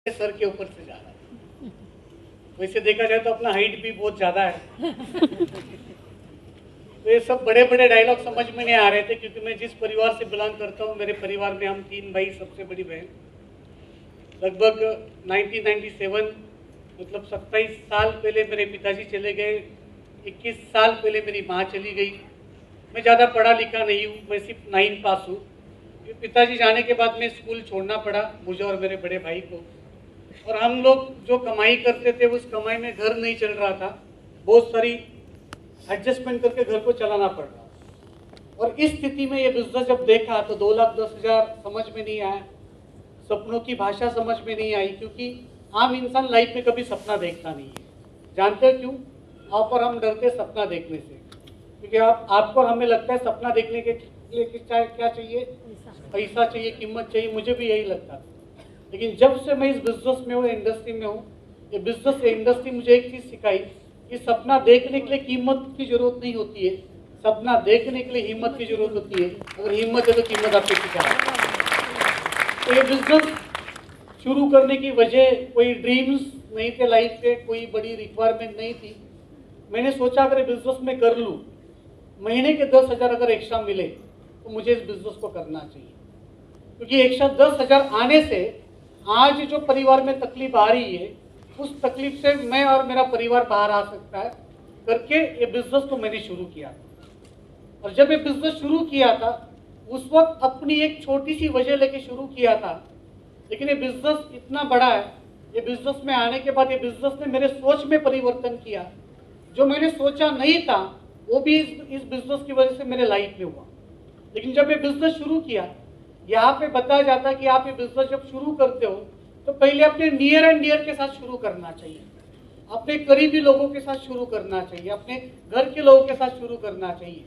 Sir के ऊपर से जा रहा है। वैसे देखा जाए तो अपना हाइट भी बहुत ज़्यादा है। तो ये सब बड़े बड़े डायलॉग समझ में नहीं आ रहे थे, क्योंकि मैं जिस परिवार से बिलोंग करता हूँ, मेरे परिवार में हम 3 भाई, सबसे बड़ी बहन। लगभग 1997 मतलब 27 साल पहले मेरे पिताजी चले गए। 21 साल पहले मेरी माँ चली गई। मैं ज़्यादा पढ़ा लिखा नहीं हूँ, मैं सिर्फ 9 पास हूँ। पिताजी जाने के बाद में स्कूल छोड़ना पड़ा मुझे और मेरे बड़े भाई को। और हम लोग जो कमाई करते थे, उस कमाई में घर नहीं चल रहा था। बहुत सारी एडजस्टमेंट करके घर को चलाना पड़ रहा। और इस स्थिति में ये बिजनेस जब देखा तो 2,10,000 समझ में नहीं आया। सपनों की भाषा समझ में नहीं आई, क्योंकि आम इंसान लाइफ में कभी सपना देखता नहीं है। जानते हो क्यों? आप और हम डरते सपना देखने से, क्योंकि आपको और हमें लगता है सपना देखने के लिए क्या चाहिए? पैसा चाहिए, कीमत चाहिए। मुझे भी यही लगता था। लेकिन जब से मैं इस बिजनेस में हूँ, इंडस्ट्री में हूँ, ये बिजनेस इंडस्ट्री मुझे एक चीज़ सिखाई कि सपना देखने के लिए कीमत की जरूरत नहीं होती है, सपना देखने के लिए हिम्मत की जरूरत होती है। अगर हिम्मत है तो कीमत आपको सिखाए। तो ये बिजनेस शुरू करने की वजह कोई ड्रीम्स नहीं थे लाइफ के, कोई बड़ी रिक्वायरमेंट नहीं थी। मैंने सोचा अगर बिजनेस में कर लूँ, महीने के 10,000 अगर एक्स्ट्रा मिले तो मुझे इस बिजनेस को करना चाहिए। क्योंकि एक्स्ट्रा 10,000 आने से आज जो परिवार में तकलीफ आ रही है, उस तकलीफ से मैं और मेरा परिवार बाहर आ सकता है करके ये बिजनेस को मैंने शुरू किया। और जब ये बिजनेस शुरू किया था, उस वक्त अपनी एक छोटी सी वजह लेके शुरू किया था, लेकिन ये बिजनेस इतना बड़ा है। ये बिजनेस में आने के बाद ये बिजनेस ने मेरे सोच में परिवर्तन किया। जो मैंने सोचा नहीं था वो भी इस बिजनेस की वजह से मेरे लाइफ में हुआ। लेकिन जब ये बिजनेस शुरू किया, यहाँ पे बताया जाता है कि आप ये बिजनेस जब शुरू करते हो तो पहले अपने नियर एंड डियर के साथ शुरू करना चाहिए, अपने करीबी लोगों के साथ शुरू करना चाहिए, अपने घर के लोगों के साथ शुरू करना चाहिए।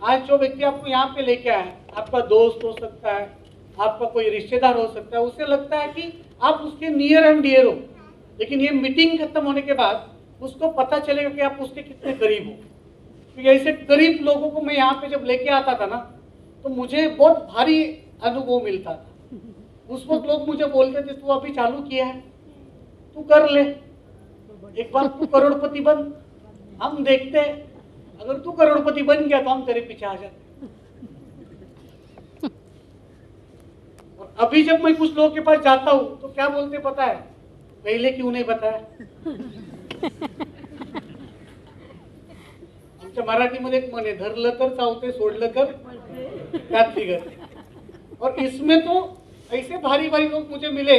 आज जो व्यक्ति आपको यहाँ पे लेके आए, आपका दोस्त हो सकता है, आपका कोई रिश्तेदार हो सकता है, उसे लगता है कि आप उसके नियर एंड डियर हो। लेकिन ये मीटिंग खत्म होने के बाद उसको पता चलेगा कि आप उसके कितने करीब हो। तो ऐसे करीब लोगों को मैं यहाँ पे जब लेके आता था ना, तो मुझे बहुत भारी अनुभव मिलता था। उस वक्त लोग मुझे बोलते थे, तू अभी चालू किया है, तू कर ले, एक बार तू करोड़पति बन, हम देखते हैं। अगर तू करोड़पति बन गया तो हम तेरे पीछे आ जाते। और अभी जब मैं कुछ लोगों के पास जाता हूँ तो क्या बोलते पता है? पहले क्यों नहीं बताया? आमच्या मराठीमध्ये एक म्हण आहे, धरलं तर चावते, सोडलं तर त्यात निघते। और इसमें तो ऐसे भारी भारी लोग मुझे मिले,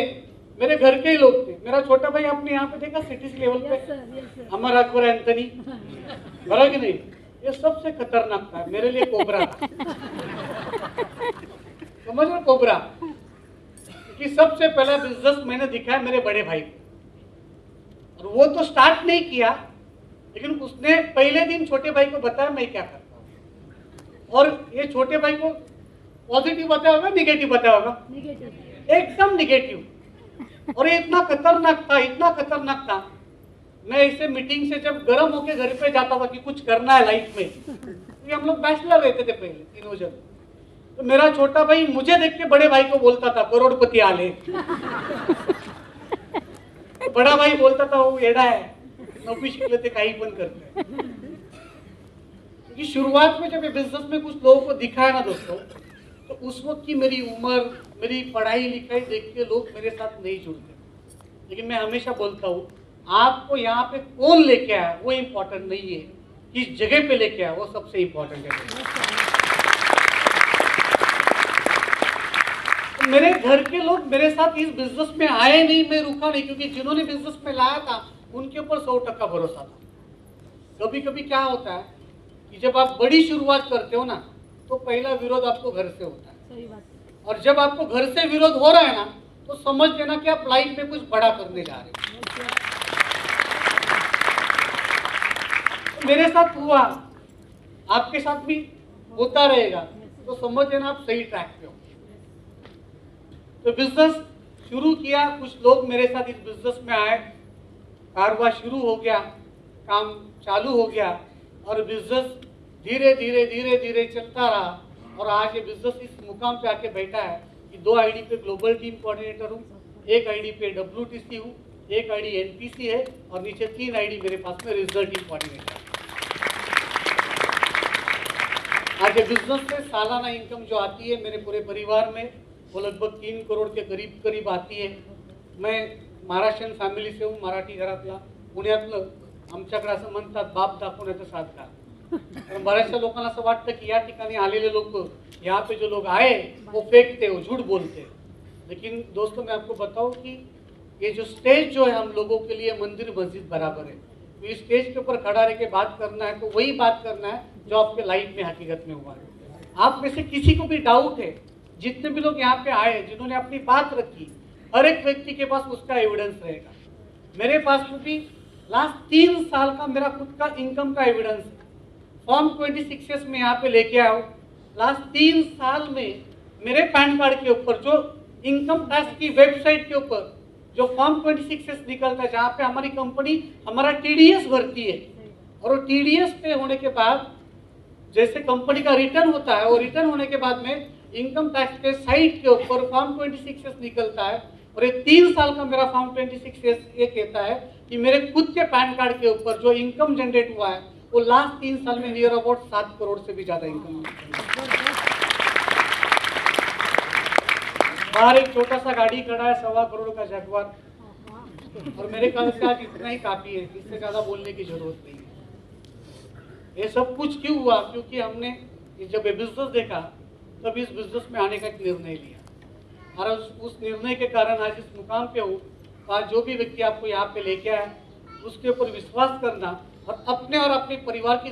मेरे घर के ही लोग थे। मेरा छोटा भाई आपने यहाँ पे देखा सिटीज लेवल पे, अमर अकबर एंथनी, बरा कि नहीं? ये सबसे खतरनाक था मेरे लिए, कोबरा था। समझ लो, कोबरा। क्योंकि सबसे पहला बिजनेस मैंने दिखाया मेरे बड़े भाई को, और वो तो स्टार्ट नहीं किया, लेकिन उसने पहले दिन छोटे भाई को बताया मैं क्या करता हूँ। और ये छोटे भाई को पॉजिटिव बताया होगा, निगेटिव बताया होगा? एकदम निगेटिव। और ये इतना खतरनाक था, इतना खतरनाक था। मैं इसे मीटिंग से जब गर्म होके घर पे जाता था कि कुछ करना है लाइफ में, क्योंकि हम लोग बैचलर रहते थे पहले, तीनों जन। तो मेरा छोटा भाई मुझे देख के बड़े भाई को बोलता था, करोड़पति आले। बड़ा भाई बोलता था, वो एड़ा है, नौकरी शिकले थे, काही पण करते। क्योंकि शुरुआत में जब ये बिजनेस में कुछ लोगों को दिखाया ना दोस्तों, तो उस वक्त की मेरी उम्र, मेरी पढ़ाई लिखाई देख के लोग मेरे साथ नहीं जुड़ते। लेकिन मैं हमेशा बोलता हूँ, आपको यहाँ पे कौन लेके आया वो इम्पोर्टेंट नहीं है, किस जगह पे लेके आया वो सबसे इम्पोर्टेंट है। तो मेरे घर के लोग मेरे साथ इस बिजनेस में आए नहीं, मैं रुका नहीं, क्योंकि जिन्होंने बिजनेस में लाया था उनके ऊपर 100% भरोसा था। कभी कभी क्या होता है कि जब आप बड़ी शुरुआत करते हो ना, तो पहला विरोध आपको घर से होता है। सही बात है। और जब आपको घर से विरोध हो रहा है ना, तो समझ लेना कि आप लाइफ में कुछ बड़ा करने जा रहे हैं। तो मेरे साथ हुआ, आपके साथ भी होता रहेगा, तो समझ लेना आप सही ट्रैक पे हो। तो बिजनेस शुरू किया, कुछ लोग मेरे साथ इस बिजनेस में आए, कारोबार शुरू हो गया, काम चालू हो गया, और बिजनेस धीरे धीरे धीरे धीरे चलता रहा। और आज ये बिजनेस इस मुकाम पे आके बैठा है कि 2 आईडी पे ग्लोबल टीम कोऑर्डिनेटर हूँ, एक आईडी पे WTC हूँ, एक आईडी NPC है और नीचे 3 आईडी मेरे पास में रिजल्ट टीम कोऑर्डिनेटर। आज ये बिजनेस से सालाना इनकम जो आती है मेरे पूरे परिवार में वो लगभग 3 करोड़ के करीब आती है। मैं महाराष्ट्रीयन फॅमिली से हूँ, मराठी घरातला, पुण्यातलं। आमच्याकडे असं म्हणतात बाप दाखवण्याचा साधका। तर बऱ्याचशा लोकांना असं वाटतं की या ठिकाणी आलेले लोक, यहाँ पे जो लोग आए वो फेंकते, वो झूठ बोलते। लेकिन दोस्तों मैं आपको बताऊं कि ये जो स्टेज जो है हम लोगों के लिए मंदिर मस्जिद बराबर है। तो इस स्टेज के ऊपर खड़ा रह के बात करना है तो वही बात करना है जो आपके लाइफ में हकीकत में हुआ है। आप में से किसी को भी डाउट है, जितने भी लोग यहाँ पे आए जिन्होंने अपनी बात रखी, हर एक व्यक्ति के पास उसका एविडेंस रहेगा। मेरे पास भी लास्ट 3 साल का मेरा खुद का इनकम का एविडेंस है। फॉर्म 26S में यहाँ पे लेके आओ, लास्ट 3 साल में मेरे पैन कार्ड के ऊपर जो इनकम टैक्स की वेबसाइट के ऊपर जो फॉर्म 26S निकलता है, जहाँ पे हमारी कंपनी हमारा TDS भरती है, और वो TDS पे होने के बाद जैसे कंपनी का रिटर्न होता है, वो रिटर्न होने के बाद में इनकम टैक्स के साइट के ऊपर फॉर्म 26S निकलता है। और ये 3 साल का मेरा फॉर्म 26S ये कहता है कि मेरे खुद के पैन कार्ड के ऊपर जो इनकम जनरेट हुआ है वो लास्ट 3 साल में नियर अबाउट 7 करोड़ से भी ज्यादा इनकम। बाहर एक छोटा सा गाड़ी खड़ा है, 1.25 करोड़ का जगुआर, और मेरे ख्याल से आज इतना ही काफी है, इससे ज्यादा बोलने की जरूरत नहीं है। ये सब कुछ क्यों हुआ? क्योंकि हमने जब ये बिजनेस देखा तब इस बिजनेस में आने का एक निर्णय लिया, और उस निर्णय के कारण आज इस मुकाम पे हूँ। आज जो भी व्यक्ति आपको यहाँ पे लेके आया उसके ऊपर विश्वास करना और अपने और अपने परिवार की